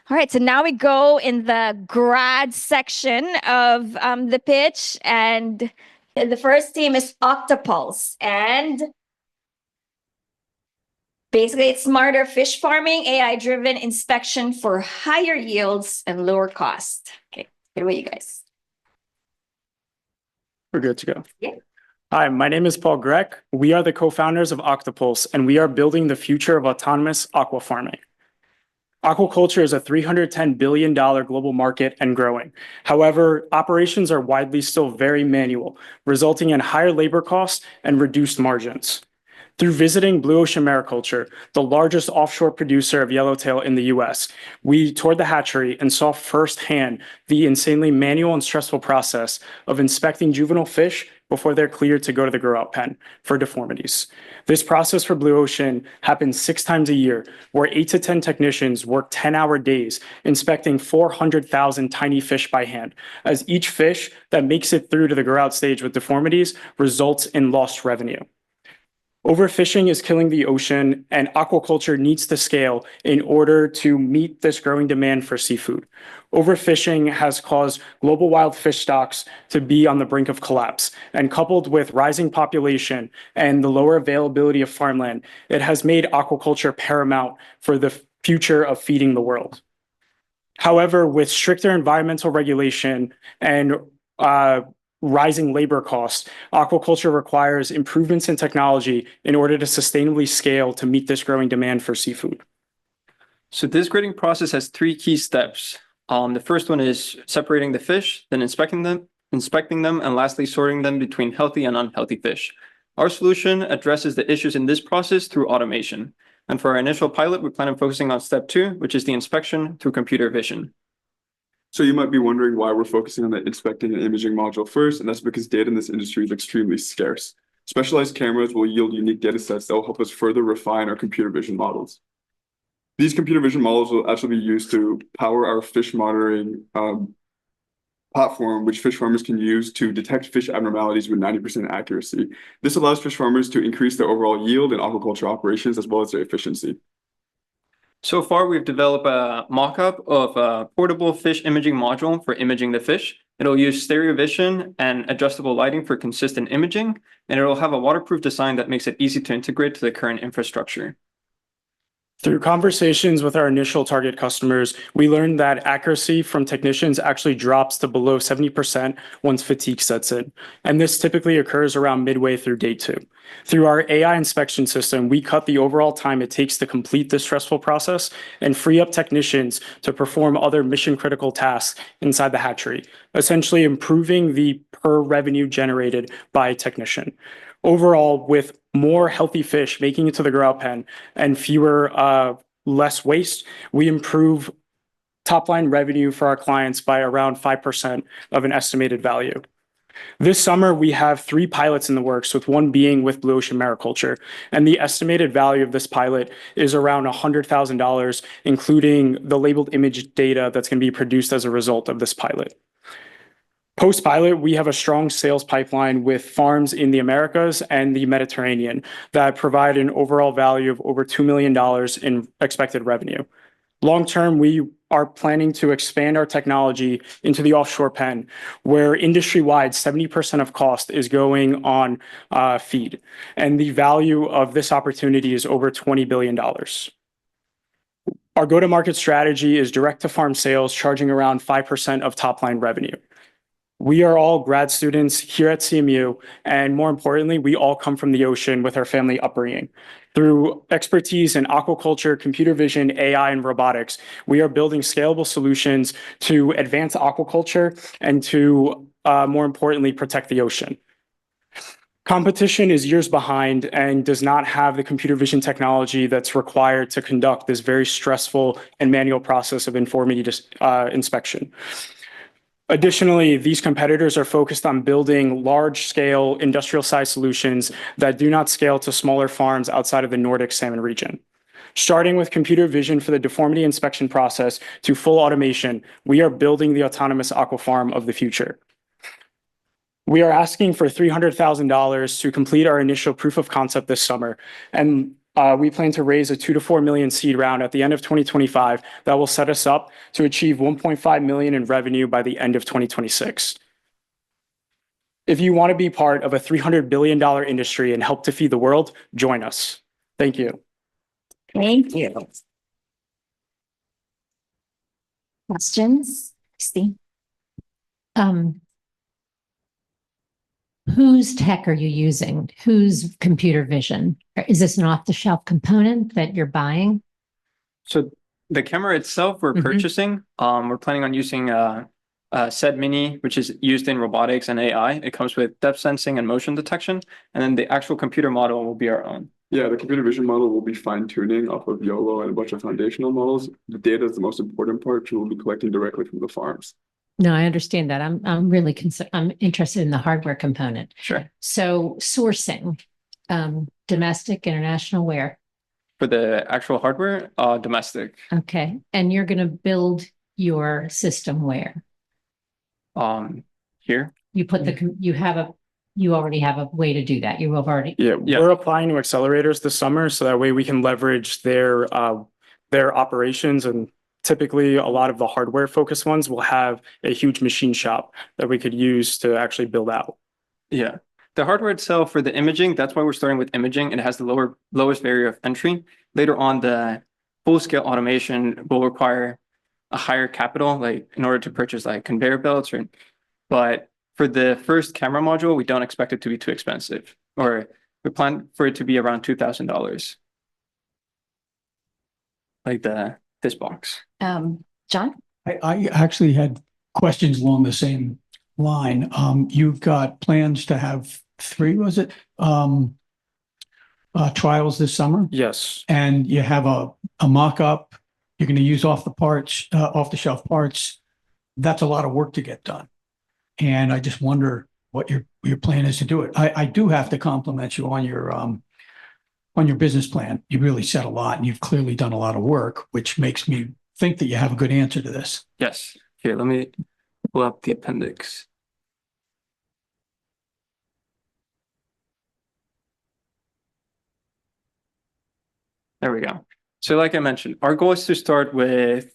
All right, so now we go in the grad section of the pitch, and the first team is OctaPulse, and basically it's smarter fish farming, AI-driven inspection for higher yields and lower cost. Okay, get away, you guys. We're good to go. Yeah. Hi, my name is Paul Grech. We are the co-founders of OctaPulse, and we are building the future of autonomous aqua farming. Aquaculture is a $310 billion global market and growing. However, operations are widely still very manual, resulting in higher labor costs and reduced margins. Through visiting Blue Ocean Mariculture, the largest offshore producer of yellowtail in the US, we toured the hatchery and saw firsthand the insanely manual and stressful process of inspecting juvenile fish before they're cleared to go to the grow-out pen for deformities. This process for Blue Ocean happens 6 times a year, where 8 to 10 technicians work 10-hour days inspecting 400,000 tiny fish by hand, as each fish that makes it through to the grow-out stage with deformities results in lost revenue. Overfishing is killing the ocean, and aquaculture needs to scale in order to meet this growing demand for seafood. Overfishing has caused global wild fish stocks to be on the brink of collapse, and coupled with rising population and the lower availability of farmland, it has made aquaculture paramount for the future of feeding the world. However, with stricter environmental regulation and rising labor costs, aquaculture requires improvements in technology in order to sustainably scale to meet this growing demand for seafood. So this grading process has 3 key steps. The first one is separating the fish, then inspecting them, and lastly sorting them between healthy and unhealthy fish. Our solution addresses the issues in this process through automation. And for our initial pilot, we plan on focusing on step 2, which is the inspection through computer vision. So you might be wondering why we're focusing on the inspecting and imaging module first, and that's because data in this industry is extremely scarce. Specialized cameras will yield unique data sets that will help us further refine our computer vision models. These computer vision models will actually be used to power our fish monitoring platform, which fish farmers can use to detect fish abnormalities with 90% accuracy. This allows fish farmers to increase their overall yield in aquaculture operations as well as their efficiency. So far, we've developed a mock-up of a portable fish imaging module for imaging the fish. It'll use stereo vision and adjustable lighting for consistent imaging, and it'll have a waterproof design that makes it easy to integrate to the current infrastructure. Through conversations with our initial target customers, we learned that accuracy from technicians actually drops to below 70% once fatigue sets in, and this typically occurs around midway through day 2. Through our AI inspection system, we cut the overall time it takes to complete this stressful process and free up technicians to perform other mission-critical tasks inside the hatchery, essentially improving the per revenue generated by a technician. Overall, with more healthy fish making it to the grow-out pen and less waste, we improve top-line revenue for our clients by around 5% of an estimated value. This summer, we have 3 pilots in the works, with one being with Blue Ocean Mariculture, and the estimated value of this pilot is around $100,000, including the labeled image data that's going to be produced as a result of this pilot. Post-pilot, we have a strong sales pipeline with farms in the Americas and the Mediterranean that provide an overall value of over $2 million in expected revenue. Long-term, we are planning to expand our technology into the offshore pen, where industry-wide 70% of cost is going on feed, and the value of this opportunity is over $20 billion. Our go-to-market strategy is direct-to-farm sales, charging around 5% of top-line revenue. We are all grad students here at CMU, and more importantly, we all come from the ocean with our family upbringing. Through expertise in aquaculture, computer vision, AI, and robotics, we are building scalable solutions to advance aquaculture and to, more importantly, protect the ocean. Competition is years behind and does not have the computer vision technology that's required to conduct this very stressful and manual process of deformity inspection. Additionally, these competitors are focused on building large-scale industrial-sized solutions that do not scale to smaller farms outside of the Nordic salmon region. Starting with computer vision for the deformity inspection process to full automation, we are building the autonomous aquafarm of the future. We are asking for $300,000 to complete our initial proof of concept this summer, and We plan to raise a 2 to 4 million seed round at the end of 2025 that will set us up to achieve 1.5 million in revenue by the end of 2026. If you want to be part of a $300 billion industry and help to feed the world, join us. Thank you. Thank you. Questions? Steve? Whose tech are you using? Whose computer vision? Is this an off-the-shelf component that you're buying? So the camera itself we're purchasing, we're planning on using SED Mini, which is used in robotics and AI. It comes with depth sensing and motion detection, and then the actual computer model will be our own. Yeah, the computer vision model will be fine-tuning off of YOLO and a bunch of foundational models. The data is the most important part, which we'll be collecting directly from the farms. No, I understand that. I'm really concerned. I'm interested in the hardware component. Sure. So sourcing, domestic, international, where? For the actual hardware, domestic. Okay. And you're going to build your system where? Here. You put you already have a way to do that. You have already. Yeah, we're applying to accelerators this summer, so that way we can leverage their operations. And typically, a lot of the hardware-focused ones will have a huge machine shop that we could use to actually build out. Yeah, the hardware itself for the imaging, that's why we're starting with imaging. It has the lowest barrier of entry. Later on, the full-scale automation will require a higher capital, like in order to purchase like conveyor belts, but for the first camera module, we don't expect it to be too expensive, or we plan for it to be around $2,000, like this box. John? I actually had questions along the same line. You've got plans to have 3, was it? Trials this summer? Yes. And you have a mock-up. You're going to use off-the-shelf parts. That's a lot of work to get done. And I just wonder what your plan is to do it. I do have to compliment you on your business plan. You really said a lot, and you've clearly done a lot of work, which makes me think that you have a good answer to this. Yes. Here, let me pull up the appendix. There we go. So like I mentioned, our goal is to start with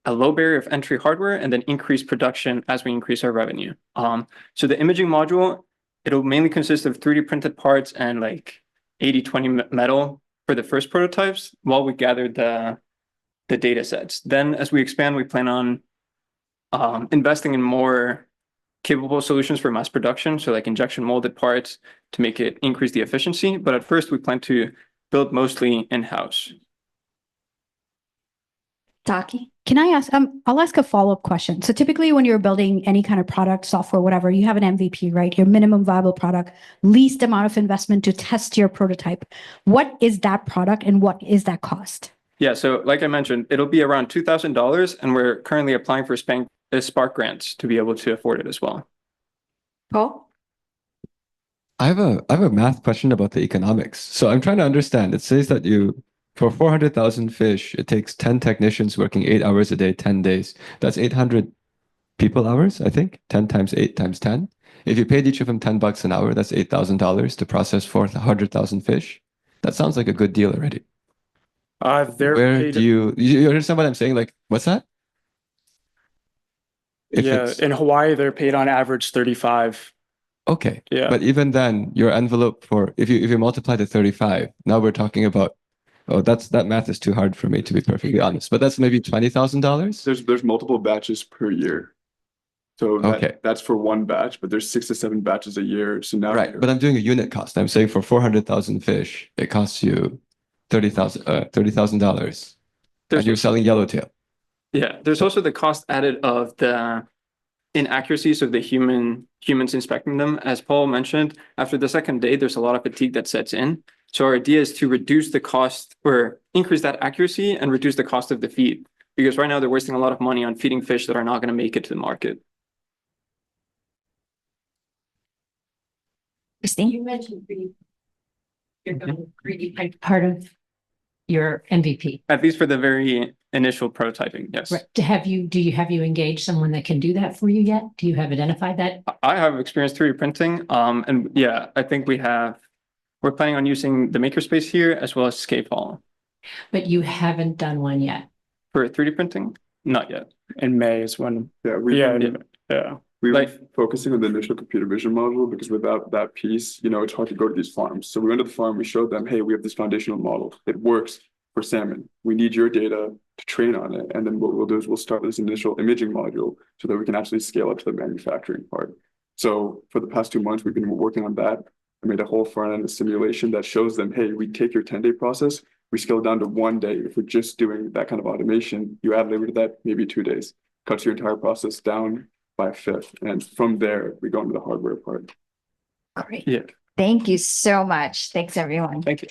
a low barrier of entry hardware and then increase production as we increase our revenue. So the imaging module, it'll mainly consist of 3D printed parts and like 80-20 metal for the first prototypes while we gather the data sets. Then as we expand, we plan on investing in more capable solutions for mass production. So like injection molded parts to make it increase the efficiency. But at first we plan to build mostly in-house. Taki? Can I ask, I'll ask a follow-up question. So typically when you're building any kind of product, software, whatever, you have an MVP, right? Your minimum viable product, least amount of investment to test your prototype. What is that product and what is that cost? Yeah, so like I mentioned, it'll be around $2,000 and we're currently applying for Spark grants to be able to afford it as well. Paul? I have a math question about the economics. So I'm trying to understand. It says that for 400,000 fish, it takes 10 technicians working 8 hours a day, 10 days. That's 800 people hours, I think. 10 times 8 times 10. If you paid each of them $10 an hour, that's $8,000 to process 400,000 fish. That sounds like a good deal already. Where do you understand what I'm saying? Like, what's that? In Hawaii, they're paid on average 35. Okay. Yeah. But even then, your envelope if you multiply the 35, now we're talking about, that math is too hard for me, to be perfectly honest. But that's maybe $20,000. There's multiple batches per year. So that's for one batch, but there's 6 to 7 batches a year. So now right, but I'm doing a unit cost. I'm saying for 400,000 fish, it costs you $30,000. And you're selling yellowtail. Yeah, there's also the cost added of the inaccuracies of the humans inspecting them. As Paul mentioned, after the second day, there's a lot of fatigue that sets in. So our idea is to reduce the cost or increase that accuracy and reduce the cost of the feed. Because right now they're wasting a lot of money on feeding fish that are not going to make it to the market. Christine? You mentioned you're going greedy part of your MVP. At least for the very initial prototyping, yes. Right. Do you have you engaged someone that can do that for you yet? Do you have identified that? I have experience 3D printing. And yeah, I think we have We're planning on using the makerspace here as well as Scape Hall. But you haven't done one yet. For 3D printing, not yet. In May is when, Yeah, yeah. we were Like- focusing on the initial computer vision module because without that piece, it's hard to go to these farms. So we went to the farm, we showed them, hey, we have this foundational model. It works for salmon. We need your data to train on it. And then what we'll do is we'll start this initial imaging module so that we can actually scale up to the manufacturing part. So for the past 2 months, we've been working on that. I made a whole front end simulation that shows them, hey, we take your 10-day process, we scale it down to 1 day. If we're just doing that kind of automation, you add labor to that, maybe 2 days, cuts your entire process down by a fifth. And from there, we go into the hardware part. Great. Yeah. Thank you so much. Thanks, everyone. Thank you.